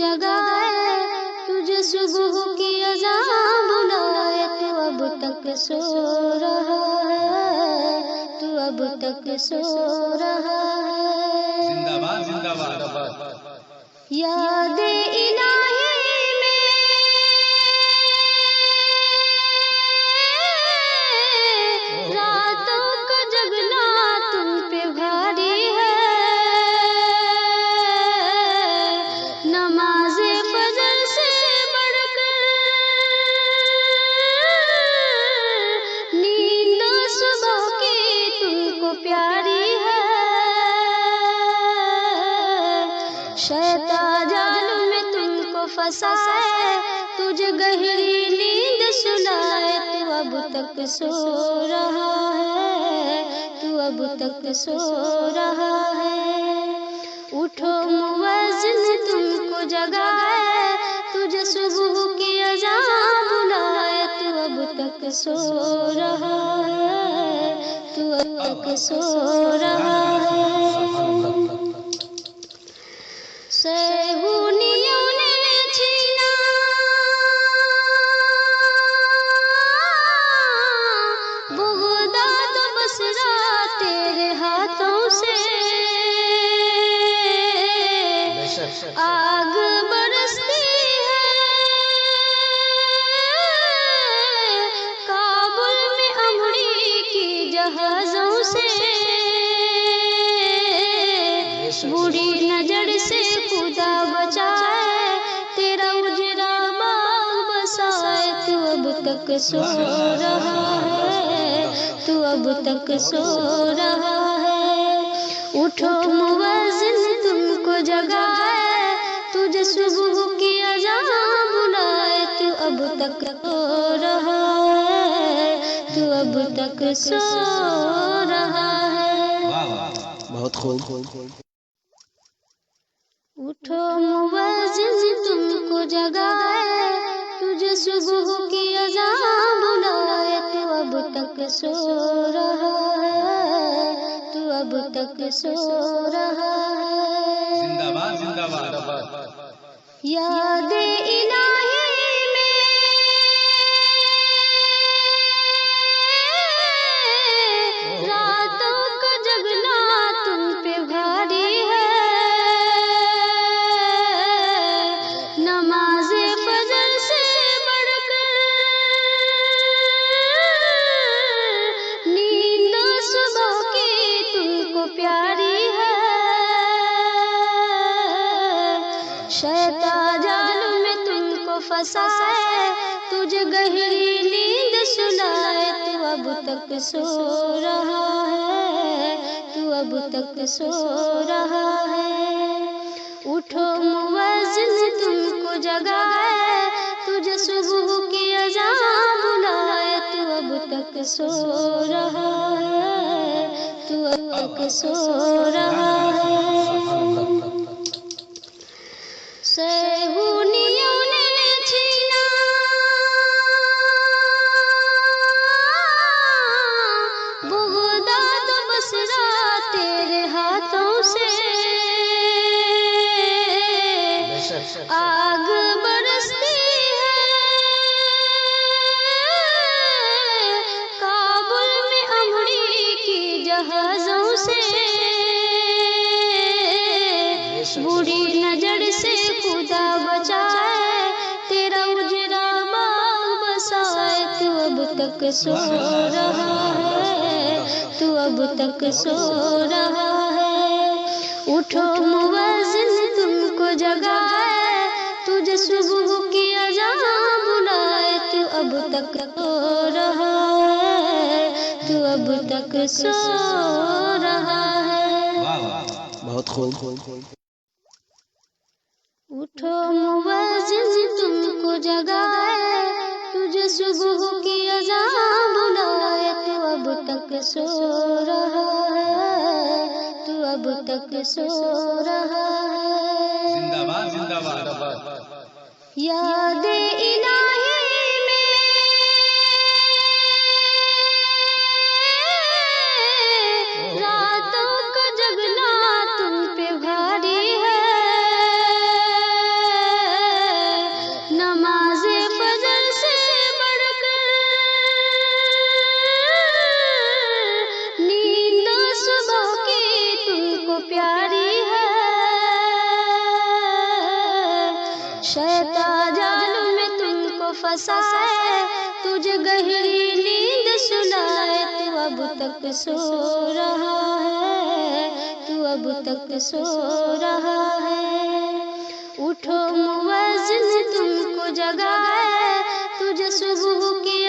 जगाए, तुझे सुबह की अज़ान बुलाए, तू अब तक सो रहा है, तू अब तक सो रहा है। जिंदाबाद जिंदाबाद। याद इलाही में रातों का जगना तुम पे भारी है, नमाज़े फजर से बढ़कर नींद सुबह की तुमको प्यारी है। शैतान जाल में तुमको फंसाए, तुझे गहरी नींद सुलाए, तू अब तक सो रहा है, तू अब तक सो रहा है। उठो मुअज्जिन तुमको जगाए, तुझे सुबह की अज़ान बुलाए, तू अब तक सो रहा है, तू अब तक सो रहा है। सहूनियों ने छीना बगदाद बसरा तेरे हाथों से, आग बरसती है काबुल में अमरीकी जहाजों से, बुरी नजर से खुदा बचाए, तेरा उजरा बाग बसाए, तू अब तक सो रहा है, तू अब तक सो रहा है। उठो मुअज्जिन तुमको जगाए, तुझे सुबह की अज़ान बुलाए, तू अब तक सो रहा है, तू अब तक सो रहा है। बहुत खूब। उठो मुअज्जिन तुमको जगाए, तुझे सुबह की अज़ान बुलाए, तू अब तक सो रहा है, तू अब तक सो रहा है। जिंदाबाद जिंदाबाद। याद इलाही में रातों का जगना तुम पे भारी है, नमाज़े फजर से बढ़कर नींद सुबह की तुमको प्यारी है। शैतान जाल में तुमको फंसाए, तुझे गहरी नींद सुलाए, तू अब तक सो रहा है, तू अब तक सो रहा है। उठो मुअज्जिन तुमको जगाए, तुझे सुबह की अज़ान बुलाए, तू अब तक सो रहा है, तू अब तक सो रहा है। सहूनियों ने छीना बगदाद बसरा तेरे हाथों से, आग बरसती है काबुल में अमरीकी जहाजों से, बुरी नजर से खुदा बचाए, तेरा उजरा बाग बसाए, तू अब तक सो रहा है, तू अब तक सो रहा है। उठो मुअज्जिन तुमको जगाए, तुझे सुबह की अज़ान बुलाए, तू अब तक सो रहा है, तू अब तक सो रहा है। बहुत खूब। उठो मुअज्जिन तुमको जगाए, तुझे सुबह की अज़ान बुलाए, तू अब तक सो रहा है, तू अब तक सो रहा है। जिंदाबाद जिंदाबाद। याद इलाही में रातों का जगना तुम पे भारी है, रिश्ता जाल में तुमको फंसाए, तुझे गहरी नींद सुनाए, तू अब तक सो रहा है, तू अब तक सो रहा है। उठो मुअज्जिन तुमको जगाए, तुझे सुबह की